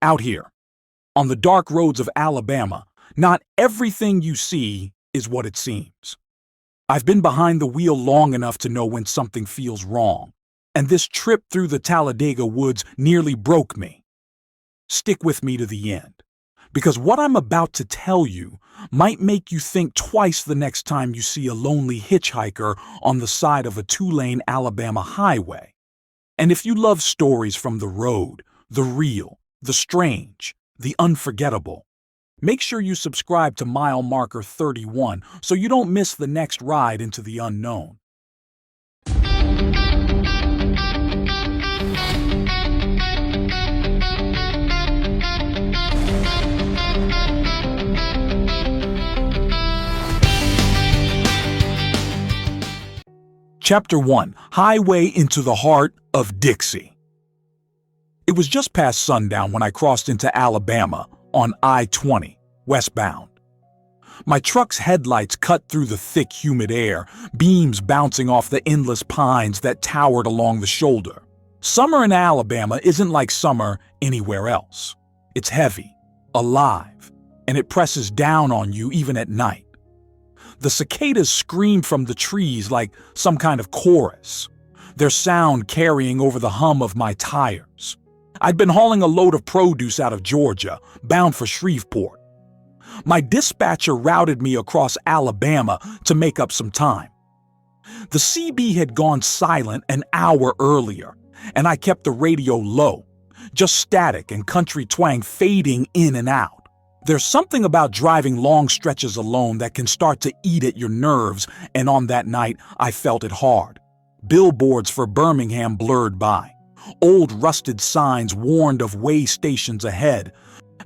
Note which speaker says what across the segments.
Speaker 1: Out here, on the dark roads of Alabama, not everything you see is what it seems. I've been behind the wheel long enough to know when something feels wrong, and this trip through the Talladega woods nearly broke me. Stick with me to the end, because what I'm about to tell you might make you think twice the next time you see a lonely hitchhiker on the side of a two-lane Alabama highway. And if you love stories from the road, the real, the strange, the unforgettable, make sure you subscribe to mile marker 31 so you don't miss the next ride into the unknown. Chapter 1: Highway into the Heart of Dixie. It was just past sundown when I crossed into Alabama on I-20, westbound. My truck's headlights cut through the thick, humid air, beams bouncing off the endless pines that towered along the shoulder. Summer in Alabama isn't like summer anywhere else. It's heavy, alive, and it presses down on you even at night. The cicadas scream from the trees like some kind of chorus, their sound carrying over the hum of my tires. I'd been hauling a load of produce out of Georgia, bound for Shreveport. My dispatcher routed me across Alabama to make up some time. The CB had gone silent an hour earlier, and I kept the radio low, just static and country twang fading in and out. There's something about driving long stretches alone that can start to eat at your nerves, and on that night I felt it hard. Billboards for Birmingham blurred by. Old rusted signs warned of way stations ahead.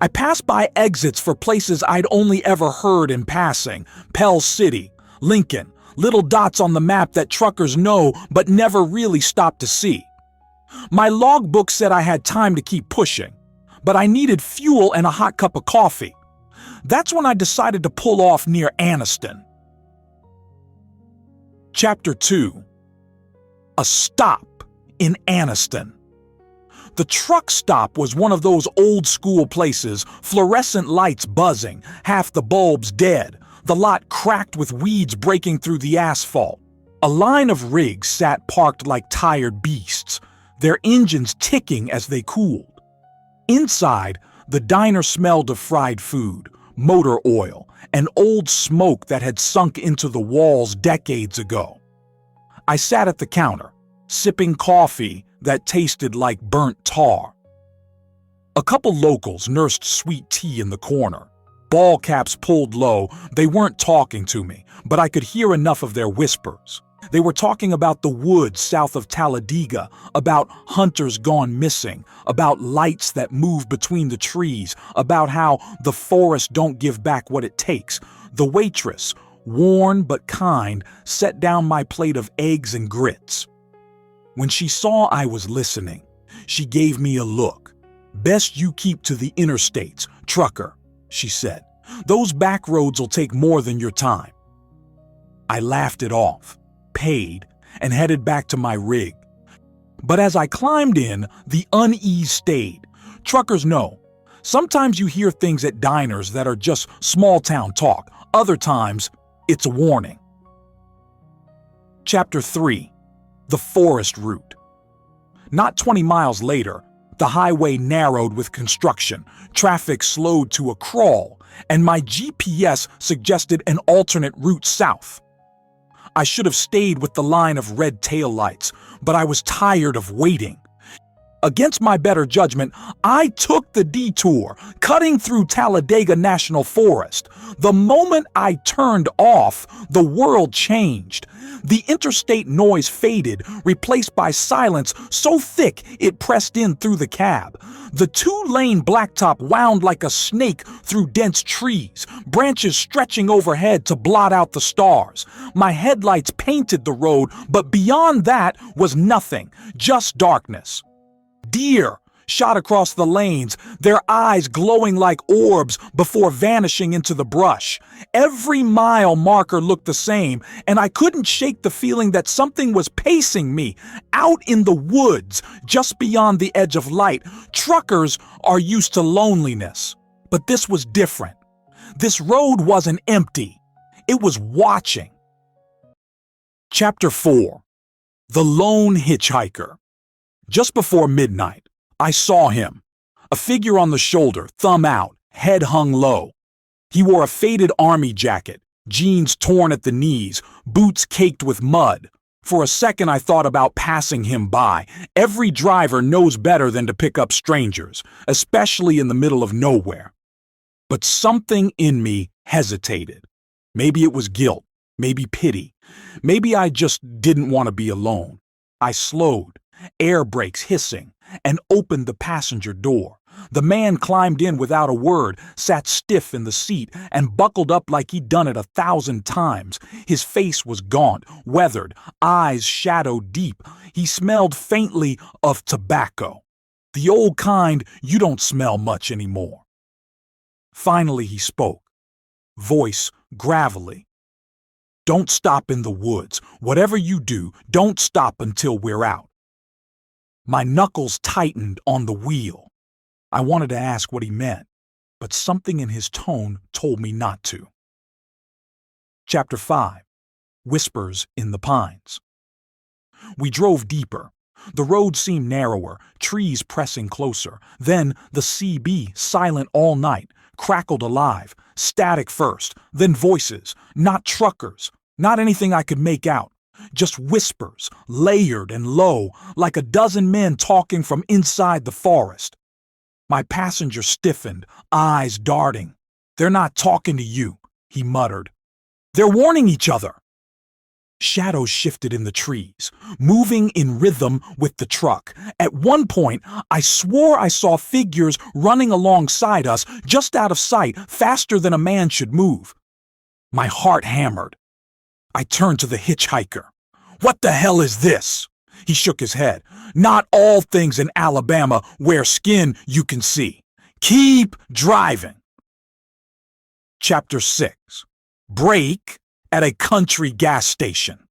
Speaker 1: I passed by exits for places I'd only ever heard in passing: Pell City, Lincoln, little dots on the map that truckers know but never really stop to see. My logbook said I had time to keep pushing, but I needed fuel and a hot cup of coffee. That's when I decided to pull off near Anniston. Chapter 2: A Stop in Anniston. The truck stop was one of those old-school places, fluorescent lights buzzing, half the bulbs dead, the lot cracked with weeds breaking through the asphalt. A line of rigs sat parked like tired beasts, their engines ticking as they cooled. Inside, the diner smelled of fried food, motor oil, and old smoke that had sunk into the walls decades ago. I sat at the counter, sipping coffee that tasted like burnt tar. A couple locals nursed sweet tea in the corner. Ball caps pulled low, they weren't talking to me, but I could hear enough of their whispers. They were talking about the woods south of Talladega, about hunters gone missing, about lights that move between the trees, about how the forest don't give back what it takes. The waitress, worn but kind, set down my plate of eggs and grits. When she saw I was listening, she gave me a look. "Best you keep to the interstates, trucker," she said. "Those back roads will take more than your time." I laughed it off, paid, and headed back to my rig. But as I climbed in, the unease stayed. Truckers know. Sometimes you hear things at diners that are just small-town talk. Other times, it's a warning. Chapter 3: The Forest Route. Not 20 miles later, the highway narrowed with construction, traffic slowed to a crawl, and my GPS suggested an alternate route south. I should have stayed with the line of red taillights, but I was tired of waiting. Against my better judgment, I took the detour, cutting through Talladega National Forest. The moment I turned off, the world changed. The interstate noise faded, replaced by silence so thick it pressed in through the cab. The two-lane blacktop wound like a snake through dense trees, branches stretching overhead to blot out the stars. My headlights painted the road, but beyond that was nothing, just darkness. Deer, shot across the lanes, their eyes glowing like orbs before vanishing into the brush. Every mile marker looked the same, and I couldn't shake the feeling that something was pacing me. Out in the woods, just beyond the edge of light, truckers are used to loneliness. But this was different. This road wasn't empty. It was watching. Chapter 4. The Lone Hitchhiker. Just before midnight, I saw him. A figure on the shoulder, thumb out, head hung low. He wore a faded army jacket, jeans torn at the knees, boots caked with mud. For a second I thought about passing him by. Every driver knows better than to pick up strangers, especially in the middle of nowhere. But something in me hesitated. Maybe it was guilt, maybe pity. Maybe I just didn't want to be alone. I slowed, air brakes hissing, and opened the passenger door. The man climbed in without a word, sat stiff in the seat, and buckled up like he'd done it 1,000 times. His face was gaunt, weathered, eyes shadowed deep. He smelled faintly of tobacco. The old kind you don't smell much anymore. Finally he spoke, voice gravelly. "Don't stop in the woods. Whatever you do, don't stop until we're out." My knuckles tightened on the wheel. I wanted to ask what he meant, but something in his tone told me not to. Chapter 5. Whispers in the Pines. We drove deeper. The road seemed narrower, trees pressing closer. Then the CB, silent all night, crackled alive, static first, then voices, not truckers, not anything I could make out, just whispers, layered and low, like a dozen men talking from inside the forest. My passenger stiffened, eyes darting. "They're not talking to you," he muttered. "They're warning each other." Shadows shifted in the trees, moving in rhythm with the truck. At one point, I swore I saw figures running alongside us, just out of sight, faster than a man should move. My heart hammered. I turned to the hitchhiker. "What the hell is this?" He shook his head. "Not all things in Alabama wear skin you can see. Keep driving." Chapter 6. Break at a country gas station.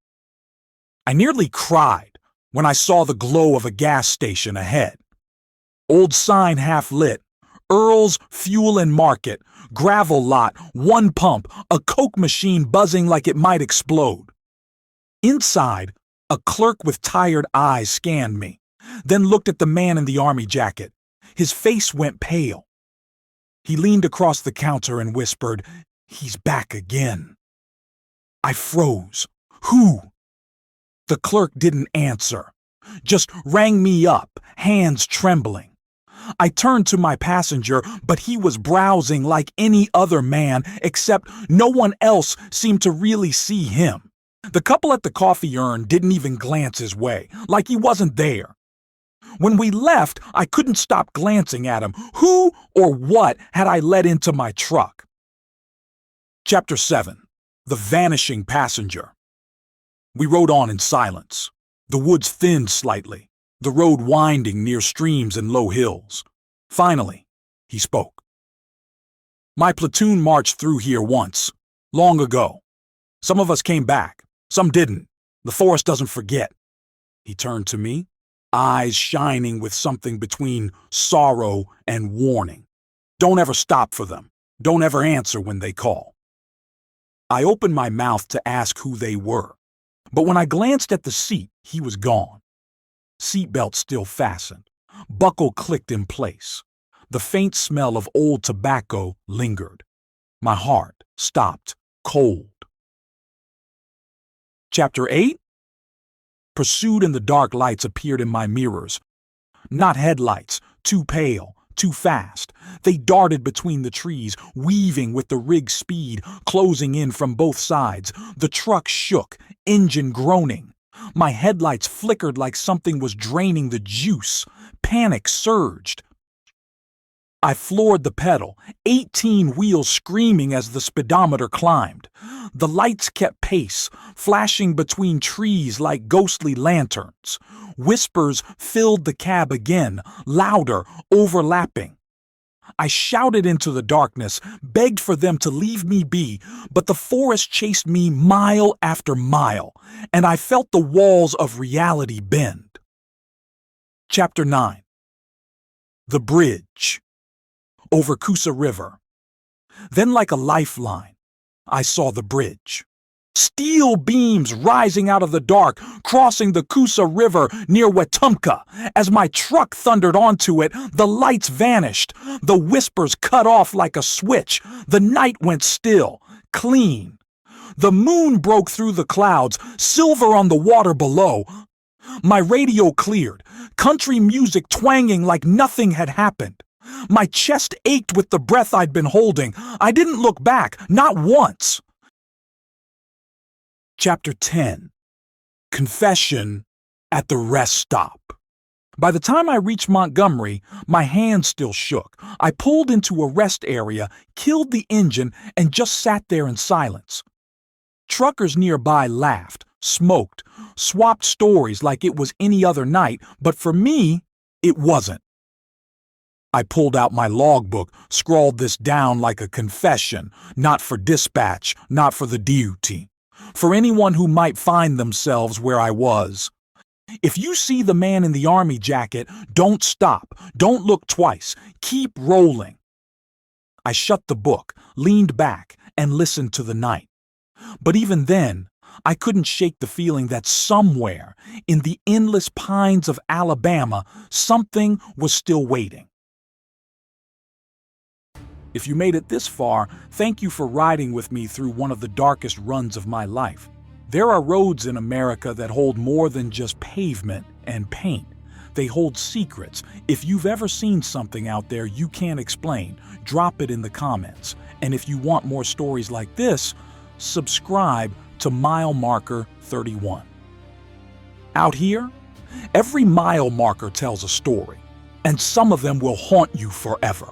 Speaker 1: I nearly cried when I saw the glow of a gas station ahead. Old sign half lit, Earl's Fuel and Market, gravel lot, one pump, a Coke machine buzzing like it might explode. Inside, a clerk with tired eyes scanned me, then looked at the man in the army jacket. His face went pale. He leaned across the counter and whispered, "He's back again." I froze. "Who?" The clerk didn't answer, just rang me up, hands trembling. I turned to my passenger, but he was browsing like any other man, except no one else seemed to really see him. The couple at the coffee urn didn't even glance his way, like he wasn't there. When we left, I couldn't stop glancing at him. Who or what had I let into my truck? Chapter 7. The Vanishing Passenger. We rode on in silence. The woods thinned slightly, the road winding near streams and low hills. Finally, he spoke. "My platoon marched through here once, long ago. Some of us came back, some didn't. The forest doesn't forget." He turned to me, eyes shining with something between sorrow and warning. "Don't ever stop for them. Don't ever answer when they call." I opened my mouth to ask who they were, but when I glanced at the seat, he was gone. Seatbelt still fastened. Buckle clicked in place. The faint smell of old tobacco lingered. My heart stopped cold. Chapter 8. Pursued in the dark lights appeared in my mirrors. Not headlights, too pale, too fast. They darted between the trees, weaving with the rig's speed, closing in from both sides. The truck shook, engine groaning. My headlights flickered like something was draining the juice. Panic surged. I floored the pedal, 18 wheels screaming as the speedometer climbed. The lights kept pace, flashing between trees like ghostly lanterns. Whispers filled the cab again, louder, overlapping. I shouted into the darkness, begged for them to leave me be, but the forest chased me mile after mile, and I felt the walls of reality bend. Chapter 9. The Bridge. Over Coosa River. Then, like a lifeline, I saw the bridge. Steel beams rising out of the dark, crossing the Coosa River near Wetumpka. As my truck thundered onto it, the lights vanished. The whispers cut off like a switch. The night went still, clean. The moon broke through the clouds, silver on the water below. My radio cleared, country music twanging like nothing had happened. My chest ached with the breath I'd been holding. I didn't look back, not once. Chapter 10. Confession at the Rest Stop. By the time I reached Montgomery, my hands still shook. I pulled into a rest area, killed the engine, and just sat there in silence. Truckers nearby laughed, smoked, swapped stories like it was any other night, but for me, it wasn't. I pulled out my logbook, scrawled this down like a confession, not for dispatch, not for the duty, for anyone who might find themselves where I was. If you see the man in the army jacket, don't stop, don't look twice, keep rolling. I shut the book, leaned back, and listened to the night. But even then, I couldn't shake the feeling that somewhere, in the endless pines of Alabama, something was still waiting. If you made it this far, thank you for riding with me through one of the darkest runs of my life. There are roads in America that hold more than just pavement and paint. They hold secrets. If you've ever seen something out there you can't explain, drop it in the comments. And if you want more stories like this, subscribe to Mile Marker 31. Out here, every mile marker tells a story, and some of them will haunt you forever.